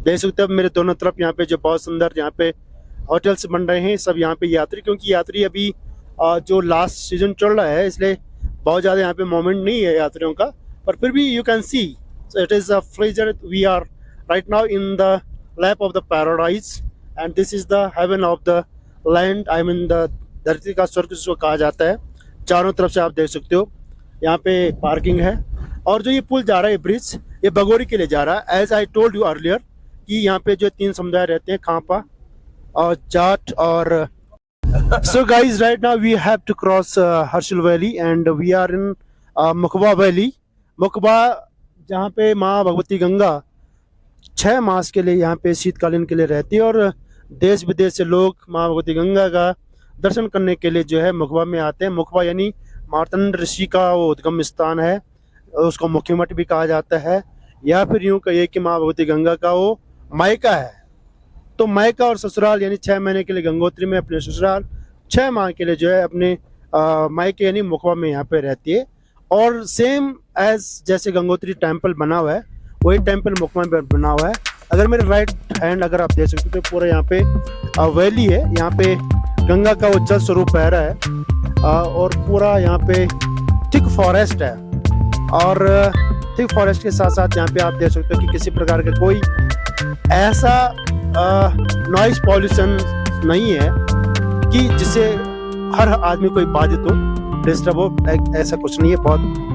देख सकते हो मेरे दोनों तरफ यहाँ पे जो बहुत सुंदर यहाँ पे होटल्स बन रहे हैं, सब यहाँ पे यात्री, क्योंकि यात्री अभी जो लास्ट सीजन चल रहा है इसलिए बहुत ज़्यादा यहाँ पे मोमेंट नहीं है यात्रियों का, पर फिर भी you can see it is a pleasure. We are right now in the lap of the paradise and this is the heaven of the land, I mean the धरती का स्वर्ग जिसको कहा जाता है। चारों तरफ से आप देख सकते हो यहाँ पे पार्किंग है, और जो ये पुल जा रहा है ब्रिज, ये बगोरी के लिए जा रहा है। As I told you earlier कि यहाँ पे जो 3 समुदाय रहते हैं, खांपा और जाट और so guys, right now we have to cross Harshil Valley and we are in Mukhba valley. Mukhba जहाँ पे माँ भगवती गंगा 6 मास के लिए यहाँ पे शीतकालीन के लिए रहती है, और देश विदेश से लोग माँ भगवती गंगा का दर्शन करने के लिए जो है मुखबा में आते हैं। मुखबा यानी मार्तंड ऋषि का वो उद्गम स्थान है, उसको मुख्य मठ भी कहा जाता है, या फिर यूँ कहिए कि माँ भगवती गंगा का वो मायका है। तो मायका और ससुराल यानी 6 महीने के लिए गंगोत्री में अपने ससुराल, 6 माह के लिए जो है अपने मायके यानी मुखबा में यहाँ पे रहती है। और सेम एज जैसे गंगोत्री टेम्पल बना हुआ है, वही टेम्पल मुखबा में बना हुआ है। अगर मेरे राइट हैंड अगर आप देख सकते हो तो पूरा यहाँ पे वैली है, यहाँ पे गंगा का वो जल स्वरूप बह रहा है, और पूरा यहाँ पे थिक फॉरेस्ट है, और थिक फॉरेस्ट के साथ साथ यहाँ पे आप देख सकते हो कि किसी प्रकार का कोई ऐसा नॉइज पॉल्यूशन नहीं है कि जिससे हर आदमी कोई बाधित हो, डिस्टर्ब हो, ऐसा कुछ नहीं है। बहुत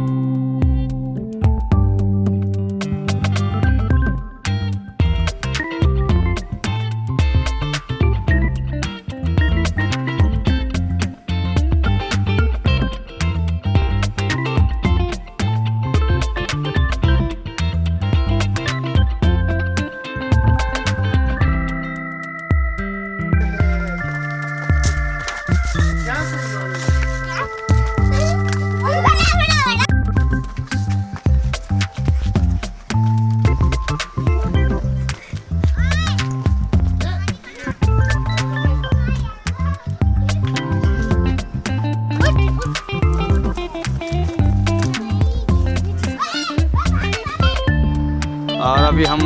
और अभी हम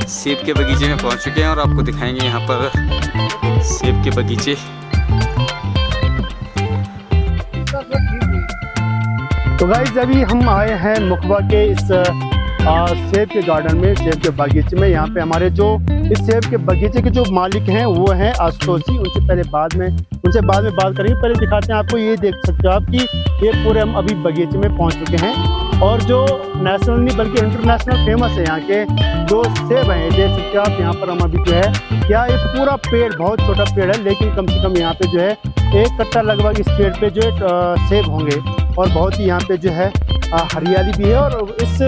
सेब के बगीचे में पहुंच चुके हैं और आपको दिखाएंगे यहाँ पर सेब के बगीचे। तो गाइस अभी हम आए हैं मुखबा के इस सेब के गार्डन में, सेब के बगीचे में। यहाँ पे हमारे जो इस सेब के बगीचे के जो मालिक हैं वो हैं आशुतोष जी। उनसे बाद में बात करेंगे। पहले दिखाते हैं आपको, ये देख सकते हो आप कि ये पूरे हम अभी बगीचे में पहुँच चुके हैं, और जो नेशनल नहीं बल्कि इंटरनेशनल फेमस है यहाँ के जो सेब हैं, देख सकते हो आप। यहाँ पर हम अभी जो है क्या ये पूरा पेड़ बहुत छोटा पेड़ है, लेकिन कम से कम यहाँ पे जो है 1 कट्टा लगभग इस पेड़ पे जो है सेब होंगे, और बहुत ही यहाँ पे जो है हरियाली भी है। और इस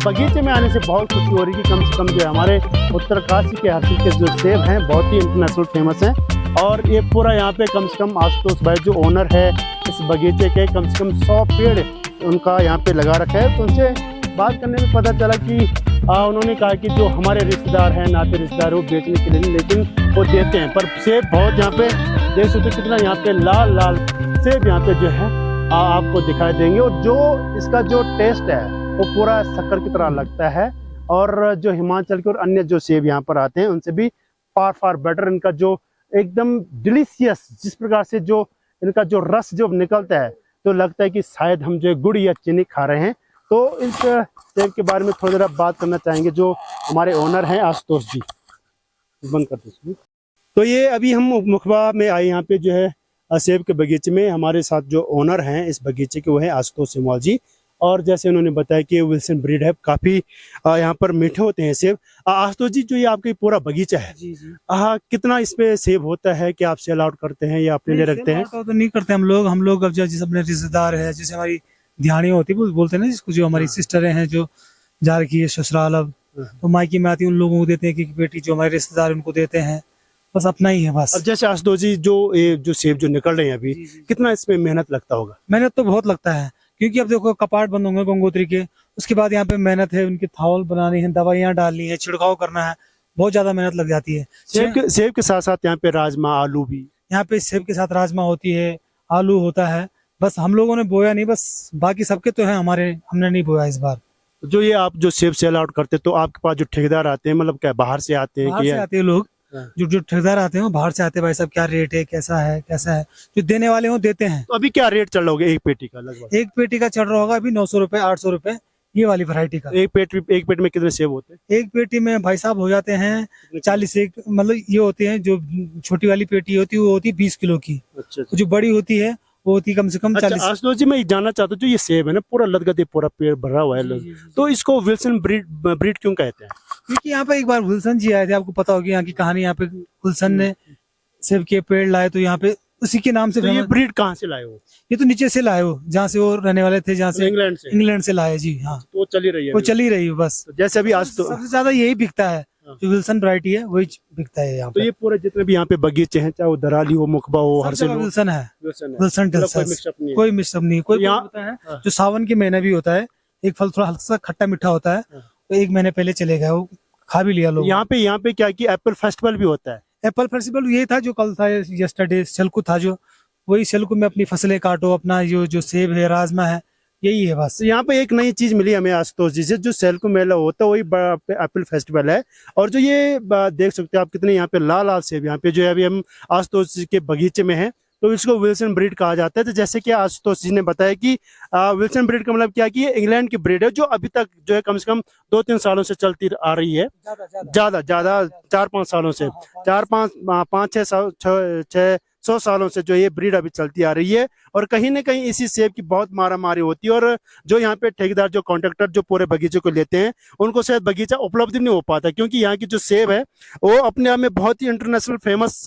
बगीचे में आने से बहुत खुशी हो रही है कि कम से कम जो है हमारे उत्तरकाशी के हर्षिल के जो सेब हैं बहुत ही इंटरनेशनल फेमस हैं। और ये पूरा यहाँ पे कम से कम आशुतोष भाई जो ओनर है इस बगीचे के, कम से कम 100 पेड़ उनका यहाँ पे लगा रखा है। तो उनसे बात करने में पता चला कि उन्होंने कहा कि जो हमारे रिश्तेदार हैं, नाते रिश्तेदार, वो बेचने के लिए नहीं, लेकिन वो देते हैं। पर सेब बहुत यहाँ पे देख सकते हो कितना यहाँ पे लाल लाल सेब यहाँ पे जो है आपको दिखाई देंगे, और जो इसका जो टेस्ट है वो पूरा शक्कर की तरह लगता है। और जो हिमाचल के और अन्य जो सेब यहाँ पर आते हैं उनसे भी फार बेटर इनका जो एकदम डिलीशियस, जिस प्रकार से जो इनका जो रस जो निकलता है तो लगता है कि शायद हम जो गुड़ या चीनी खा रहे हैं। तो इस सेब के बारे में थोड़ी देर बात करना चाहेंगे जो हमारे ओनर हैं आशुतोष जी। बंद कर दीजिए। तो ये अभी हम मुखबा में आए, यहाँ पे जो है सेब के बगीचे में हमारे साथ जो ओनर हैं इस बगीचे के वो है आशुतोष सिमवाल जी। और जैसे उन्होंने बताया कि विल्सन ब्रीड है, काफ़ी यहाँ पर मीठे होते हैं सेब। आशुतोष जी, जो ये आपका पूरा बगीचा है, जी जी, कितना इस पे सेब होता है? कि आप सेल आउट करते हैं या अपने लिए रखते हैं? तो नहीं करते हम लोग अब जैसे अपने रिश्तेदार है, जैसे हमारी ध्यानियाँ होती है बोलते हैं ना जिसको, जो हमारी सिस्टर हैं जो जा रखी है ससुराल, अब तो मायके में आती है, उन लोगों को देते हैं कि बेटी जो हमारे रिश्तेदार उनको देते हैं, बस अपना ही है बस। अब जैसे आशुतोष जी जो सेब जो निकल रहे हैं अभी, कितना इसमें मेहनत लगता होगा? मेहनत तो बहुत लगता है, क्योंकि अब देखो कपाट बंद होंगे गंगोत्री के, उसके बाद यहाँ पे मेहनत है, उनकी थावल बनानी है, दवाइयाँ डालनी है, छिड़काव करना है, बहुत ज्यादा मेहनत लग जाती है। सेब के साथ साथ यहाँ पे राजमा, आलू भी, यहाँ पे सेब के साथ राजमा होती है, आलू होता है। बस हम लोगों ने बोया नहीं, बस बाकी सबके तो है, हमने नहीं बोया इस बार। जो ये आप जो सेब सेल आउट करते तो आपके पास जो ठेकेदार आते हैं मतलब क्या बाहर से आते हैं बाहर कि से आते हैं लोग, हाँ। जो ठेकेदार आते हैं वो बाहर से आते हैं, भाई साहब क्या रेट है, कैसा है कैसा है, जो देने वाले हैं वो देते हैं। तो अभी क्या रेट चल रहा होगा एक पेटी का लगभग? एक पेटी का चल रहा होगा अभी 900 रुपए 800 रुपए, ये वाली वैरायटी का। एक पेट में कितने सेब होते हैं? एक पेटी में भाई साहब हो जाते हैं 40 एक, मतलब ये होते हैं जो छोटी वाली पेटी होती है वो होती है 20 किलो की, अच्छा जो बड़ी होती है वो होती है कम से कम 40। आशुतोष जी, मैं ये जानना चाहता हूँ जो ये सेब है ना पूरा लदगदे पूरा पेड़ भरा हुआ है, तो इसको विल्सन ब्रीड क्यों कहते हैं? क्योंकि यहाँ पे एक बार विल्सन जी आए थे, आपको पता होगी यहाँ की कहानी, यहाँ पे विल्सन ने सेब के पेड़ लाए तो यहाँ पे उसी के नाम से तो ये famous- ब्रीड कहाँ से लाए हो? ये तो नीचे से लाए हो, जहाँ से वो रहने वाले थे, जहाँ से इंग्लैंड से लाए जी। हाँ, तो वो चली रही है वो अभी। चली रही है बस। तो जैसे अभी आज तो सबसे ज्यादा यही बिकता है, हाँ। जो विल्सन वैरायटी है वही बिकता है यहाँ तो पे। ये पूरे जितने भी यहाँ पे बगीचे हैं, चाहे वो दराली हो, मुकबा हो, सब हरसिल जगह हो, विल्सन है, विल्सन है। विल्सन मतलब कोई डेल्सस, मिक्सअप नहीं है। कोई मिक्सअप नहीं। कोई यहाँ- होता है हाँ। जो सावन के महीने भी होता है, एक फल थोड़ा हल्का सा खट्टा मीठा होता है, हाँ। तो एक महीने पहले चले गए, वो खा भी लिया लोग। यहाँ पे क्या कि एप्पल फेस्टिवल भी होता है। एप्पल फेस्टिवल ये था जो कल था, यस्टरडे शल्कु था, जो वही शल्कु में अपनी फसलें काटो, अपना जो सेब है, राजमा है, यही है बस। तो यहाँ पे एक नई चीज मिली हमें आशुतोष जी से, जो सेल्को मेला होता है वही बड़ा एप्पल फेस्टिवल है। और जो ये देख सकते हो आप कितने यहाँ पे लाल लाल सेब यहाँ पे जो है अभी हम आशुतोष जी के बगीचे में है, तो इसको विल्सन ब्रीड कहा जाता है। तो जैसे कि आशुतोष जी ने बताया कि विल्सन ब्रीड का मतलब क्या कि ये इंग्लैंड की ब्रीड है, जो अभी तक जो है कम से कम 2-3 सालों से चलती आ रही है, ज्यादा 4-5 सालों से, 4-5-6-100 सालों से जो ये ब्रीड अभी चलती आ रही है। और कहीं ना कहीं इसी सेब की बहुत मारामारी होती है, और जो यहाँ पे ठेकेदार जो कॉन्ट्रैक्टर जो पूरे बगीचे को लेते हैं उनको शायद बगीचा उपलब्ध नहीं हो पाता, क्योंकि यहाँ की जो सेब है वो अपने आप में बहुत ही इंटरनेशनल फेमस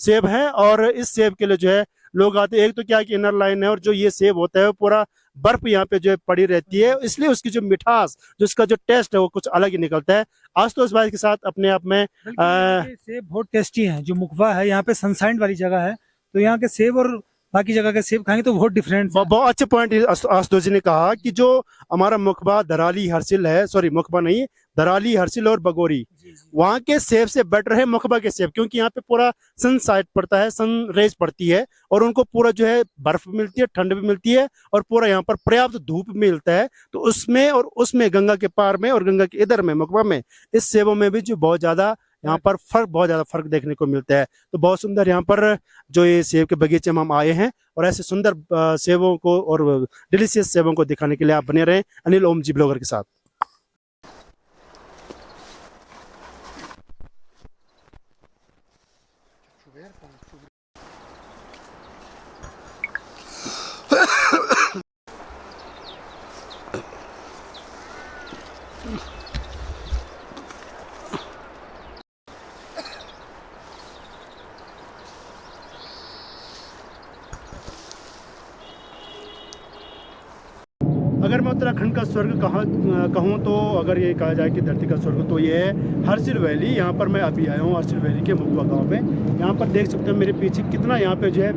सेब है। और इस सेब के लिए जो है लोग आते हैं। एक तो क्या कि इनर लाइन है, और जो ये सेब होता है वो पूरा बर्फ यहाँ पे जो है पड़ी रहती है, इसलिए उसकी जो मिठास, जो इसका जो टेस्ट है वो कुछ अलग ही निकलता है। आशुतोष भाई के साथ अपने आप में सेब बहुत टेस्टी हैं। जो मुकबा है यहाँ पे सनसाइन वाली जगह है, तो यहाँ के सेब और बाकी जगह के सेब खाएंगे तो बहुत डिफरेंट। बहुत अच्छे पॉइंट आशुतोष जी ने कहा कि जो हमारा मुकबा दराली हरसिल है, सॉरी मुकबा नहीं, दराली हरसिल और बगोरी, वहाँ के सेब से बेटर है मुकबा के सेब, क्योंकि यहाँ पे पूरा सन साइड पड़ता है, सन रेज पड़ती है, और उनको पूरा जो है बर्फ भी मिलती है, ठंड भी मिलती है, और पूरा यहाँ पर पर्याप्त धूप भी मिलता है। तो उसमें और उसमें गंगा के पार में और गंगा के इधर में मुकबा में इस सेबों में भी जो बहुत ज्यादा यहाँ पर बहुत ज्यादा फर्क देखने को मिलता है। तो बहुत सुंदर यहाँ पर जो ये सेब के बगीचे में हम आए हैं, और ऐसे सुंदर सेबों को और डिलीशियस सेबों को दिखाने के लिए आप बने रहें अनिल ओम जी ब्लॉगर के साथ। अगर मैं उत्तराखंड का स्वर्ग कहूँ तो अगर ये कहा जाए कि धरती का स्वर्ग, तो ये है हरसिल वैली। यहाँ पर मैं अभी आया हूँ हरसिल वैली के मुकबा गाँव पे। यहाँ पर देख सकते हो मेरे पीछे कितना यहाँ पे जो है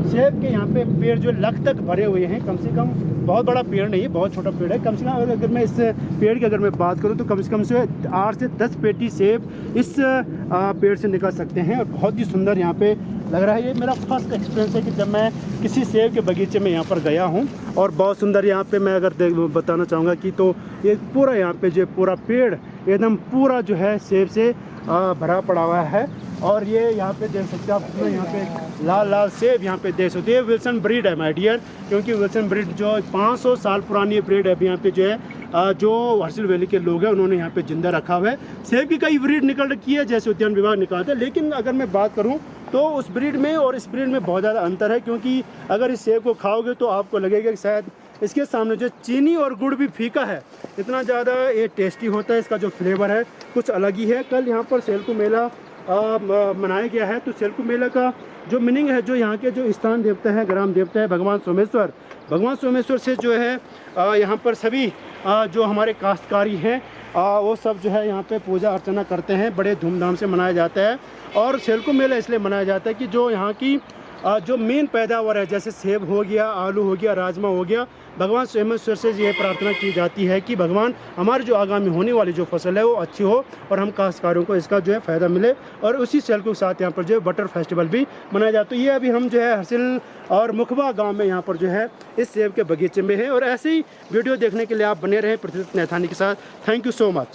सेब के यहाँ पे पेड़ जो लग तक भरे हुए हैं। कम से कम बहुत बड़ा पेड़ नहीं है, बहुत छोटा पेड़ है। कम से कम अगर मैं इस पेड़ की अगर मैं बात करूँ तो कम से 8 से 10 पेटी सेब इस पेड़ से निकल सकते हैं, और बहुत ही सुंदर यहाँ पे लग रहा है। ये मेरा फर्स्ट एक्सपीरियंस है कि जब मैं किसी सेब के बगीचे में यहाँ पर गया हूँ, और बहुत सुंदर यहाँ पे मैं अगर बताना चाहूँगा कि तो ये पूरा यहाँ पे जो पूरा पेड़ एकदम पूरा जो है सेब से भरा पड़ा हुआ है। और ये यहाँ पे देख सकते हो आप, यहाँ पे लाल लाल सेब यहाँ पे देख सकते हो। ये विल्सन ब्रीड है माय डियर, क्योंकि विल्सन ब्रीड जो 500 साल पुरानी ब्रीड है अभी यहाँ पे जो है जो हरसिल वैली के लोग हैं उन्होंने यहाँ पे जिंदा रखा हुआ है। सेब की कई ब्रीड निकल रखी है, जैसे उद्यान विभाग निकालता है, लेकिन अगर मैं बात करूँ तो उस ब्रीड में और इस ब्रीड में बहुत ज़्यादा अंतर है। क्योंकि अगर इस सेब को खाओगे तो आपको लगेगा कि शायद इसके सामने जो चीनी और गुड़ भी फीका है, इतना ज़्यादा ये टेस्टी होता है। इसका जो फ्लेवर है कुछ अलग ही है। कल यहाँ पर सेल्कु मेला मनाया गया है, तो सेल्कु मेला का जो मीनिंग है, जो यहाँ के जो स्थान देवता है, ग्राम देवता है भगवान सोमेश्वर से जो है यहाँ पर सभी जो हमारे काश्तकारी हैं वो सब जो है यहाँ पे पूजा अर्चना करते हैं, बड़े धूमधाम से मनाया जाता है। और सेल्कु मेला इसलिए मनाया जाता है कि जो यहाँ की जो मेन पैदावार है जैसे सेब हो गया, आलू हो गया, राजमा हो गया, भगवान सोमेश्वर से ये प्रार्थना की जाती है कि भगवान हमारी जो आगामी होने वाली जो फसल है वो अच्छी हो और हम काश्तकारों को इसका जो है फ़ायदा मिले। और उसी सेल के साथ यहाँ पर जो है बटर फेस्टिवल भी मनाया जाता है। तो ये अभी हम जो है हसिल और मुखबा गांव में यहाँ पर जो है इस सेब के बगीचे में है। और ऐसे ही वीडियो देखने के लिए आप बने रहें पृथ्वी नैथानी के साथ। Thank you so much.